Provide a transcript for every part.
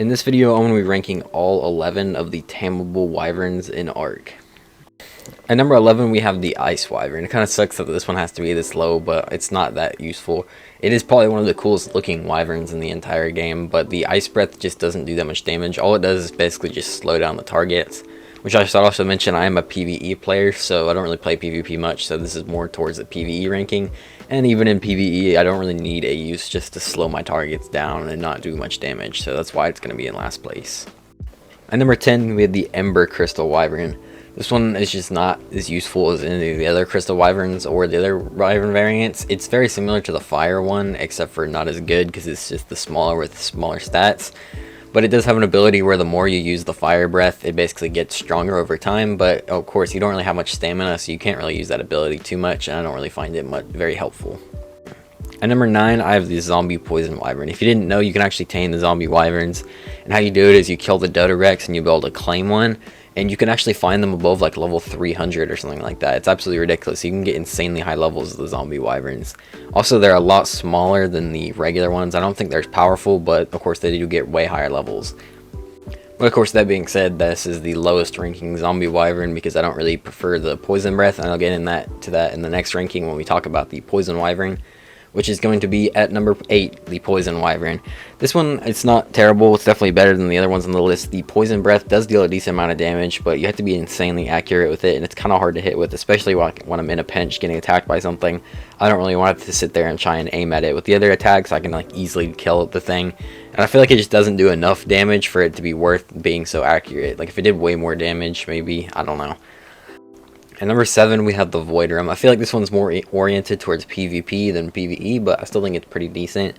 In this video, I'm going to be ranking all 11 of the tamable wyverns in Ark. At number 11, we have the ice wyvern. It kind of sucks that this one has to be this low, but it's not that useful. It is probably one of the coolest looking wyverns in the entire game, but the ice breath just doesn't do that much damage. All it does is basically just slow down the targets, which I should also mention I am a PvE player, so I don't really play PvP much, so this is more towards the PvE ranking. And even in PvE, I don't really need a use just to slow my targets down and not do much damage, so that's why it's going to be in last place. At number 10, we have the Ember Crystal Wyvern. This one is just not as useful as any of the other Crystal Wyverns or the other Wyvern variants. It's very similar to the Fire one, except for not as good because it's just the smaller with smaller stats. But it does have an ability where the more you use the Fire Breath, it basically gets stronger over time. But of course, you don't really have much stamina, so you can't really use that ability too much, and I don't really find it very helpful. At number 9, I have the Zombie Poison Wyvern. If you didn't know, you can actually tame the Zombie Wyverns. And how you do it is you kill the Dodorex and you'll be able to claim one. And you can actually find them above like level 300 or something like that. It's absolutely ridiculous. You can get insanely high levels of the Zombie Wyverns. Also, they're a lot smaller than the regular ones. I don't think they're as powerful, but of course they do get way higher levels. But of course, that being said, this is the lowest ranking Zombie Wyvern because I don't really prefer the Poison Breath. And I'll get to that in the next ranking when we talk about the Poison Wyvern, which is going to be at number 8, the Poison Wyvern. This one, it's not terrible. It's definitely better than the other ones on the list. The Poison Breath does deal a decent amount of damage, but you have to be insanely accurate with it, and it's kind of hard to hit with, especially when I'm in a pinch getting attacked by something. I don't really want to sit there and try and aim at it. With the other attacks, I can like easily kill the thing, and I feel like it just doesn't do enough damage for it to be worth being so accurate. Like if it did way more damage, maybe, I don't know. At number 7, we have the Voidrum. I feel like this one's more oriented towards PvP than PvE, but I still think it's pretty decent.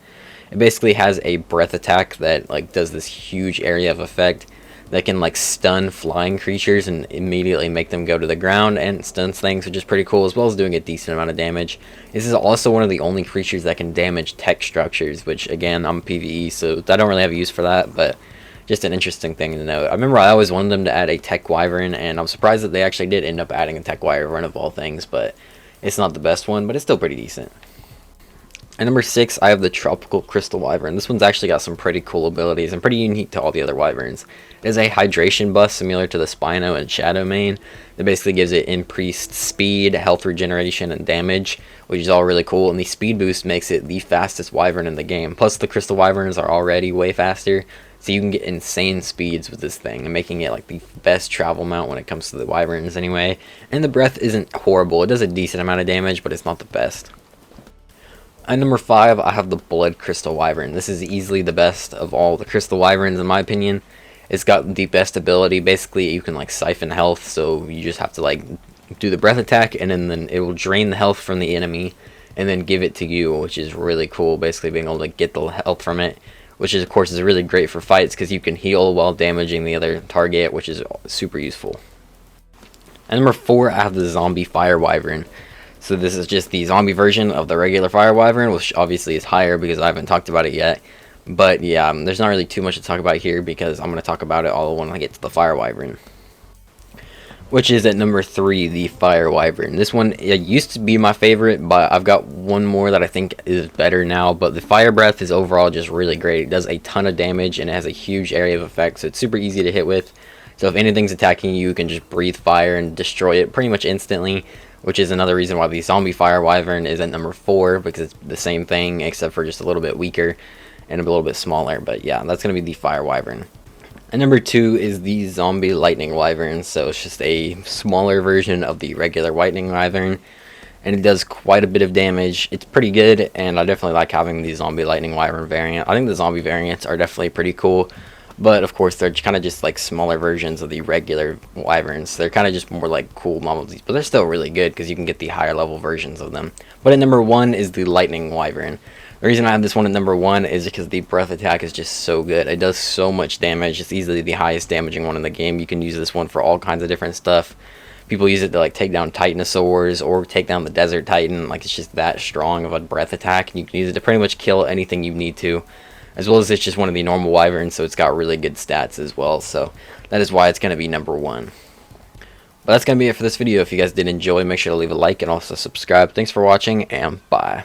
It basically has a breath attack that like does this huge area of effect that can like stun flying creatures and immediately make them go to the ground, and stuns things, which is pretty cool, as well as doing a decent amount of damage. This is also one of the only creatures that can damage tech structures, which again, I'm PvE, so I don't really have a use for that, but just an interesting thing to note. I remember I always wanted them to add a Tech Wyvern, and I'm surprised that they actually did end up adding a Tech Wyvern of all things, but it's not the best one, but it's still pretty decent. At number 6, I have the Tropical Crystal Wyvern. This one's actually got some pretty cool abilities and pretty unique to all the other Wyverns. It is a hydration buff similar to the Spino and Shadow Mane that basically gives it increased speed, health regeneration, and damage, which is all really cool, and the speed boost makes it the fastest Wyvern in the game. Plus the Crystal Wyverns are already way faster, so you can get insane speeds with this thing, and making it like the best travel mount when it comes to the Wyverns anyway. And the breath isn't horrible. It does a decent amount of damage, but it's not the best. At number 5, I have the Blood Crystal Wyvern. This is easily the best of all the Crystal Wyverns in my opinion. It's got the best ability. Basically, you can like siphon health, so you just have to like do the breath attack, and then it will drain the health from the enemy and then give it to you, which is really cool. Basically being able to get the health from it, which is of course is really great for fights because you can heal while damaging the other target, which is super useful. At number 4, I have the Zombie Fire Wyvern. So this is just the zombie version of the regular Fire Wyvern, which obviously is higher because I haven't talked about it yet. But yeah, there's not really too much to talk about here because I'm going to talk about it all when I get to the Fire Wyvern, which is at number 3, the Fire Wyvern. This one, it used to be my favorite, but I've got one more that I think is better now. But the Fire Breath is overall just really great. It does a ton of damage, and it has a huge area of effect, so it's super easy to hit with. So if anything's attacking you, you can just breathe fire and destroy it pretty much instantly, which is another reason why the Zombie Fire Wyvern is at number 4, because it's the same thing, except for just a little bit weaker and a little bit smaller. But yeah, that's going to be the Fire Wyvern. And number 2 is the Zombie Lightning Wyvern. So it's just a smaller version of the regular Lightning Wyvern, and it does quite a bit of damage. It's pretty good, and I definitely like having the Zombie Lightning Wyvern variant. I think the zombie variants are definitely pretty cool, but of course they're kind of just like smaller versions of the regular Wyverns. They're kind of just more like cool novelties, but they're still really good because you can get the higher level versions of them. But at number 1 is the Lightning Wyvern. The reason I have this one at number 1 is because the breath attack is just so good. It does so much damage. It's easily the highest damaging one in the game. You can use this one for all kinds of different stuff. People use it to like take down Titanosaurs or take down the Desert Titan. Like it's just that strong of a breath attack, and you can use it to pretty much kill anything you need to. As well as it's just one of the normal Wyverns, so it's got really good stats as well. So that is why it's going to be number 1. But that's going to be it for this video. If you guys did enjoy, make sure to leave a like and also subscribe. Thanks for watching, and bye.